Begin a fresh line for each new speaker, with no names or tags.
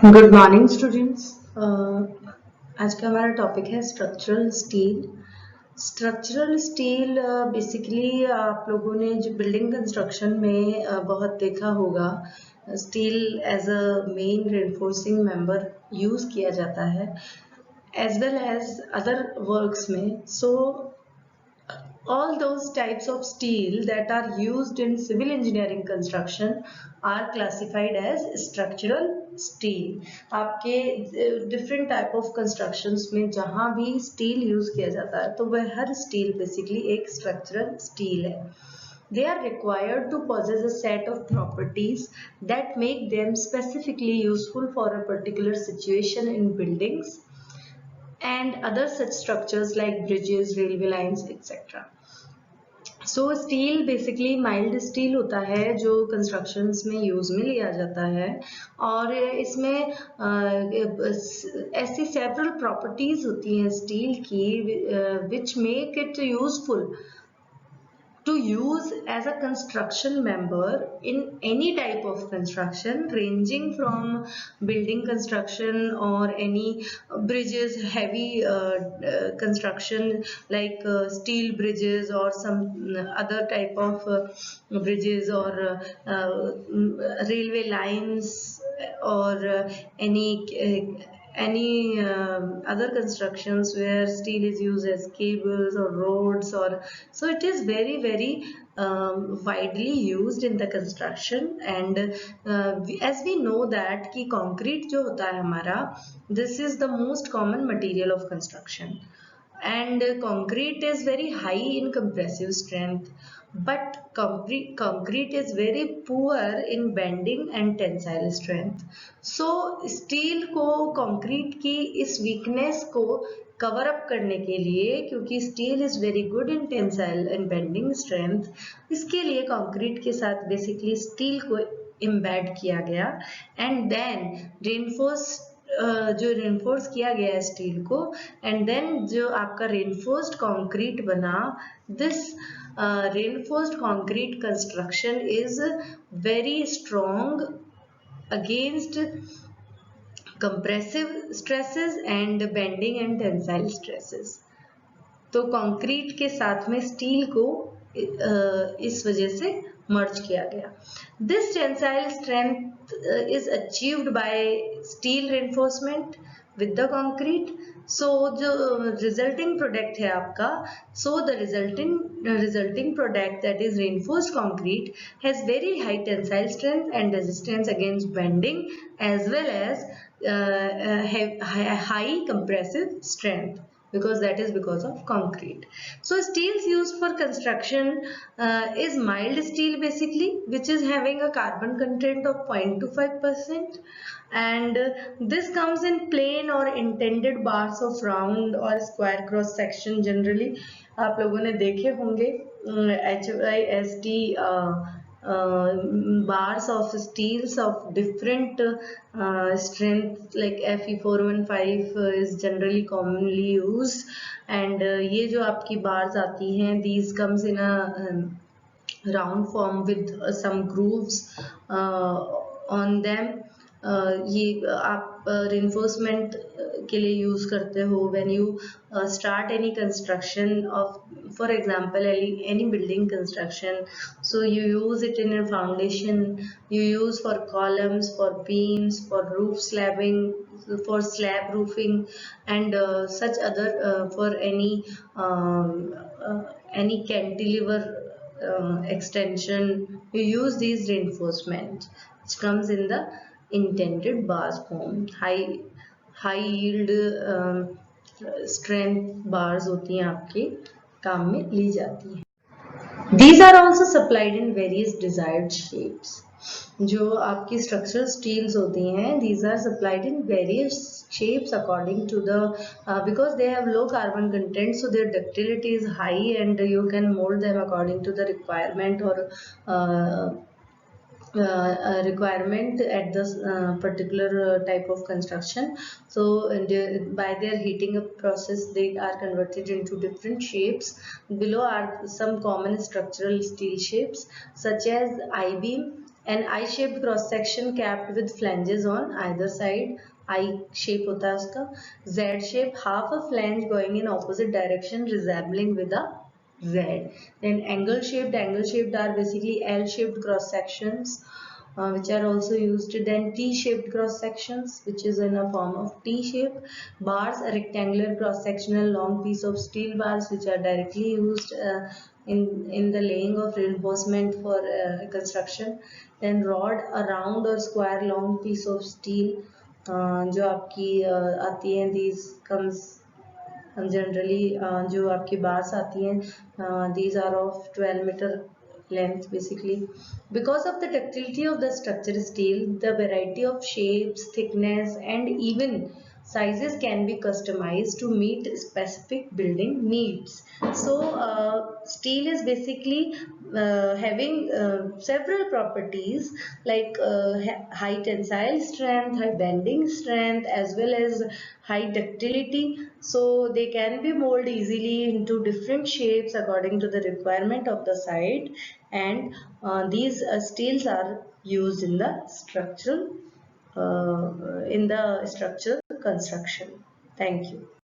Good morning students. आज का हमारा टॉपिक है structural steel. Structural steel basically आप लोगों ने जो बिल्डिंग कंस्ट्रक्शन में बहुत देखा होगा, steel as a main reinforcing member use किया जाता है as well as other works में। So all those types of steel that are used in civil engineering construction are classified as structural steel. आपके different type of constructions में जहाँ भी steel use किया जाता है तो वह हर steel basically एक structural steel है. They are required to possess a set of properties that make them specifically useful for a particular situation in buildings and other such structures like bridges, railway lines, etc. So steel basically mild steel होता है जो constructions में use में लिया जाता है और इसमें ऐसी सेवरल प्रॉपर्टीज होती हैं स्टील की which make it useful to use as a construction member in any type of construction ranging from building construction or any bridges, heavy construction like steel bridges or some other type of bridges or railway lines or any other constructions where steel is used as cables or roads, or so it is very widely used in the construction. And as we know that कि concrete जो होता है हमारा, this is the most common material of construction, and concrete is very high in compressive strength, but concrete is very poor in bending and tensile strength. So steel को concrete की इस weakness को cover up करने के लिए, क्योंकि steel is very good in tensile and bending strength, इसके लिए कंक्रीट के साथ बेसिकली स्टील को एम्बेड किया गया एंड देन रेनफोर्स जो रेनफोर्स किया गया है स्टील को, एंड देन जो आपका रेनफोर्स्ड कंक्रीट बना, this reinforced concrete construction is very strong against compressive stresses and bending and tensile stresses. तो कंक्रीट के साथ में स्टील को इस वजह से मर्ज किया गया. This tensile strength is achieved by steel reinforcement with the concrete. So जो resulting product है आपका, so the resulting product, that is reinforced concrete, has very high tensile strength and resistance against bending as well as high compressive strength, because that is because of concrete. So steels used for construction is mild steel basically, which is having a carbon content of 0.25%, and this comes in plain or intended bars of round or square cross section. Generally आप लोगों ने देखे होंगे HYST bars of steels of different strength, like Fe415 is generally commonly used, and ये जो आपकी bars आती हैं, these comes in a round form with some grooves on them. ये आप reinforcement के लिए यूज करते हो when you start any construction of, for example, any building construction. So you use it in a foundation, you use for columns, for beams, for roof slabbing, for slab roofing, and such other for any cantilever extension. You use these reinforcement which comes in the intended bars form. high yield strength bars होती हैं, आपके काम में ली जाती हैं. These are also supplied in various desired shapes. जो आपकी structural steels होती हैं, these are supplied in various shapes according to the because they have low carbon content, so their ductility is high and you can mold them according to the requirement or requirement at this particular type of construction. So by their heating up process they are converted into different shapes. Below are some common structural steel shapes such as I-beam, An I-shaped cross section capped with flanges on either side. I shape होता है उसका. Z shape, half a flange going in opposite direction resembling with a Z. Then angle shaped are basically L-shaped cross sections which are also used. Then T-shaped cross sections, which is in a form of T shape. Bars, a rectangular cross sectional long piece of steel bars which are directly used in the laying of reinforcement for construction. Then rod, a round or square long piece of steel जो आपकी आती हैं. These comes generally जो आपकी bars आती हैं, these are of 12 meter length basically. Because of the ductility of the structure steel, the variety of shapes, thickness and even sizes can be customized to meet specific building needs. So steel is basically having several properties like high tensile strength, high bending strength, as well as high ductility. So they can be molded easily into different shapes according to the requirement of the site, and these steels are used in the structural construction. Thank you.